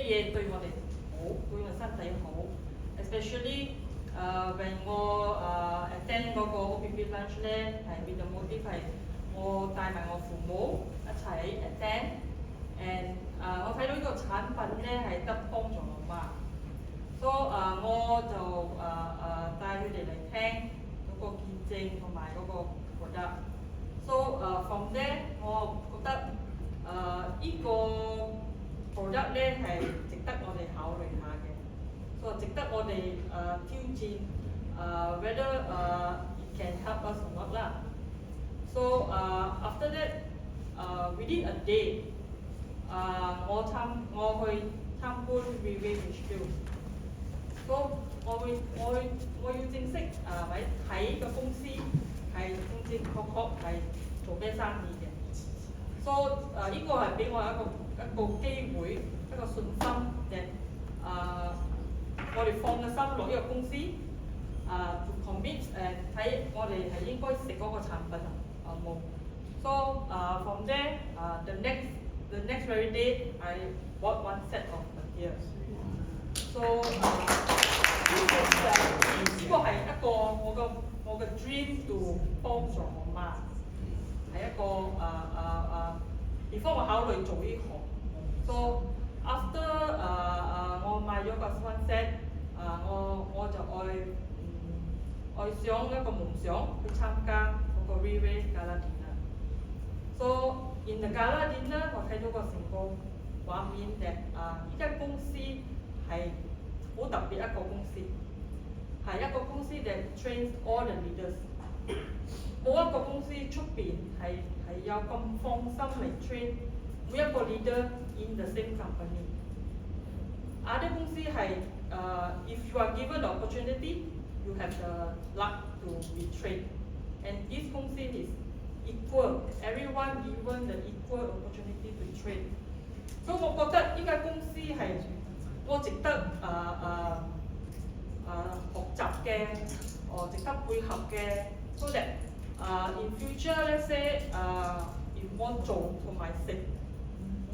嘢對我哋好，對我身體好。especially when 我attend 嗰個 OPP lunch 咧，係 with the motive 係我帶埋我父母一齊 attend，and 我睇到呢個產品咧係得幫助我媽。So 我就帶佢哋嚟聽嗰個見證同埋嗰個product。So from there 我覺得呢個 product 咧係值得我哋考慮下嘅。So 值得我哋挑戰whether it can help us or not 啦。So after that within a day 我去參觀 Riway HQ。So 我要正式睇個公司係正確係做咩生意嘅。So 呢個係俾我一個機會，一個信心嘅我哋放個心落呢個公司to commit 睇我哋係應該食嗰個產品冇。So from there the next very day I bought one set of materials。So 呢個係一個我嘅 dream to 幫助我媽，係一個before 我考慮做呢行。So after 我買咗個 one set，我就愛上一個夢想去參加嗰個 Riway Gala Dinner。So in the Gala Dinner 我睇到個成個畫面嘅呢間公司係好特別一個公司，係一個公司that trains all the leaders。冇一個公司出邊係有咁放心嚟 train 每一個 leader in the same company。Other 公司係if you are given the opportunity, you have the luck to be trained. And this 公司 is equal, everyone given the equal opportunity to train。所以我覺得呢間公司係我值得學習嘅，值得配合嘅。So that in future let's say if 我做同埋食，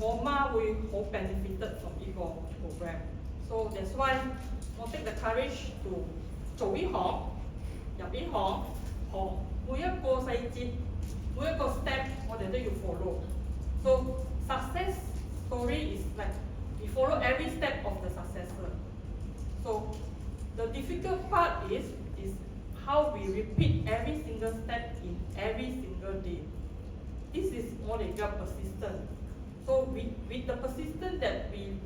我媽會好 benefited from 呢個 program。So that's why 我 take the courage to 做呢行，入呢行，學每一個細節，每一個 step 我哋都要 follow。So success story is like we follow every step of the successor. So the difficult part is how we repeat every single step in every single day. This is what they call persistent. So with the persistence that we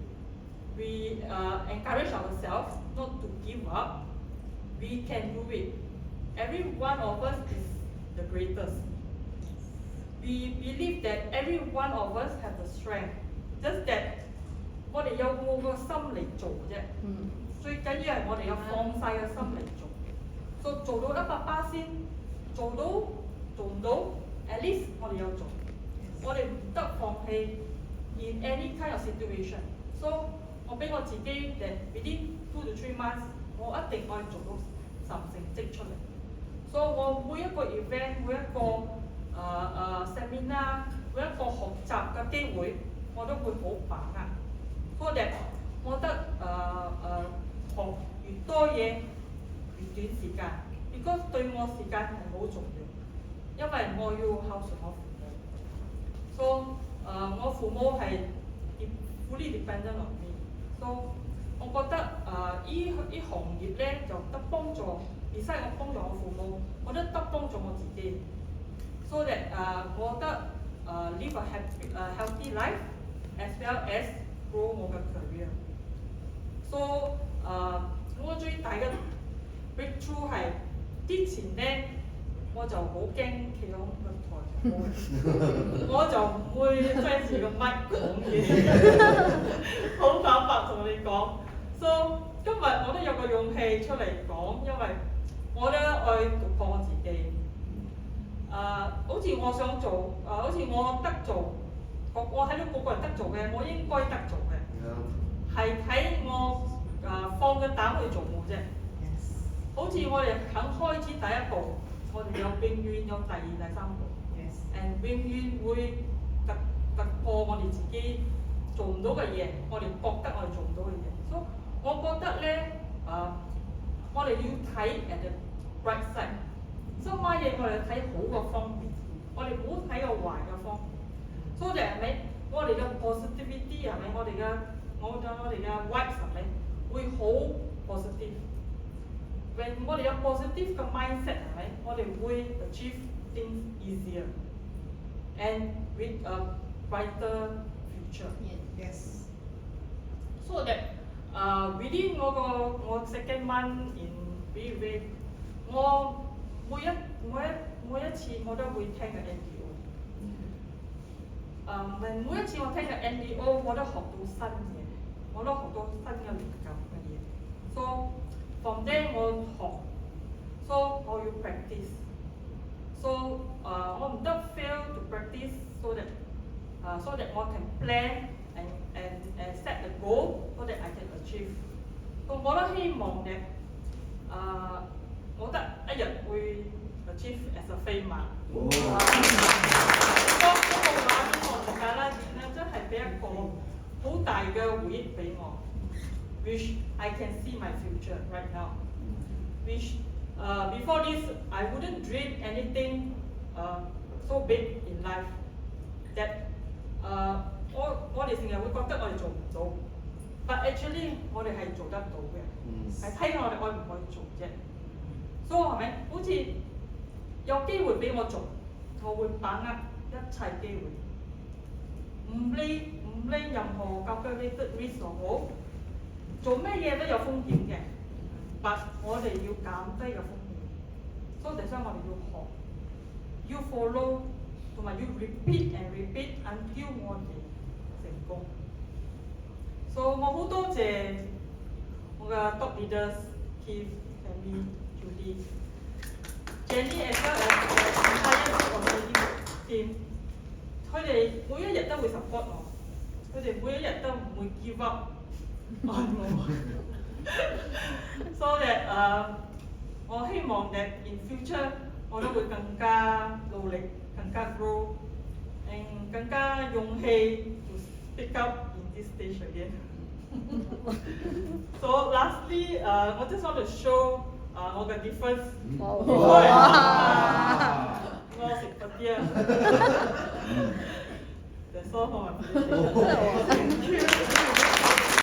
encourage ourselves not to give up, we can do it. Every one of us is the greatest. We believe that every one of us have the strength. Just that 我哋有冇個心嚟做啫。最緊要係我哋有放晒個心嚟做。做到100%先，做唔到 ，at least 我哋有做，我哋唔得放棄 in any kind of situation。So 我俾我自己嘅 within 2 to 3 months， 我一定可以做到成績出嚟。So 我每一個 event， 每一個seminar， 每一個學習嘅機會，我都會好把握。So that 我覺得學越多嘢。越短時間 ，because 對我時間係好重要，因為我要孝順我父母。So 我父母係 fully dependent on me。So 我覺得呢行業咧就得幫助，而且我幫助我父母，我覺得得幫助我自己。So that 我覺得live a healthy life as well as grow 我嘅 career。So 我最大嘅breakthrough 係之前咧，我就好驚企喺個台我就唔會揸住個麥講嘢，好坦白同你講。So 今日我都有個勇氣出嚟講，因為我咧愛突破我自己。好似我想做，好似我得做，我睇到個個人得做嘅，我應該得做嘅，係睇我放個膽去做冇啫。好似我哋肯開始第一步，我哋永遠有第二、第三步，and 永遠會突破我哋自己做唔到嘅嘢，我哋覺得我哋做唔到嘅嘢。所以我覺得咧，我哋要睇 at the right side。所以乜嘢我哋睇好個方面，我哋唔好睇個壞嘅方面。所以係咪？我哋嘅 positivity 係咪？我哋嘅 vibes 係咪會好 positive？When 我哋有 positive 嘅 mindset 係咪？我哋會 achieve things easier and with a brighter future. Yes. So that within 我 second month in BWave， 我每一次我都會聽嘅 NDO。每一次我聽嘅 NDO， 我都學到新嘢，我都學到新嘅靈感嘅嘢。So from there 我學 ，so 我要 practice。So 我唔得 fail to practice so that I can plan and set the goal so that I can achieve。咁我都希望嘅我得一日會 achieve as a 飛馬。當嗰個畫面我哋啦，然真係俾一個好大嘅回憶俾我 ，which I can see my future right now。Which before this I wouldn't dream anything so big in life that 我哋成日會覺得我哋做唔到 ，but actually 我哋係做得到嘅，係睇下我哋愛唔愛做啫。所以係咪？好似有機會俾我做，我會把握一切機會，唔理任何 calculated risk 又好，做咩嘢都有風險嘅。but 我哋要減低嘅風險，所以第三我哋要學，要 follow， 同埋要 repeat and repeat until 我哋成功。所以我好多謝我嘅 top leaders Keith、Tammy、Judy、Jenny as well as entire team， 佢哋每一日都會 support 我，佢哋每一日都唔會 give up on 我。So that 我希望 that in future 我都會更加努力，更加 grow， and 更加勇氣 to speak up in this stage again。So lastly， 我 just want to show 我嘅 difference。我食嗰啲啊。That's all for my presentation. Thank you.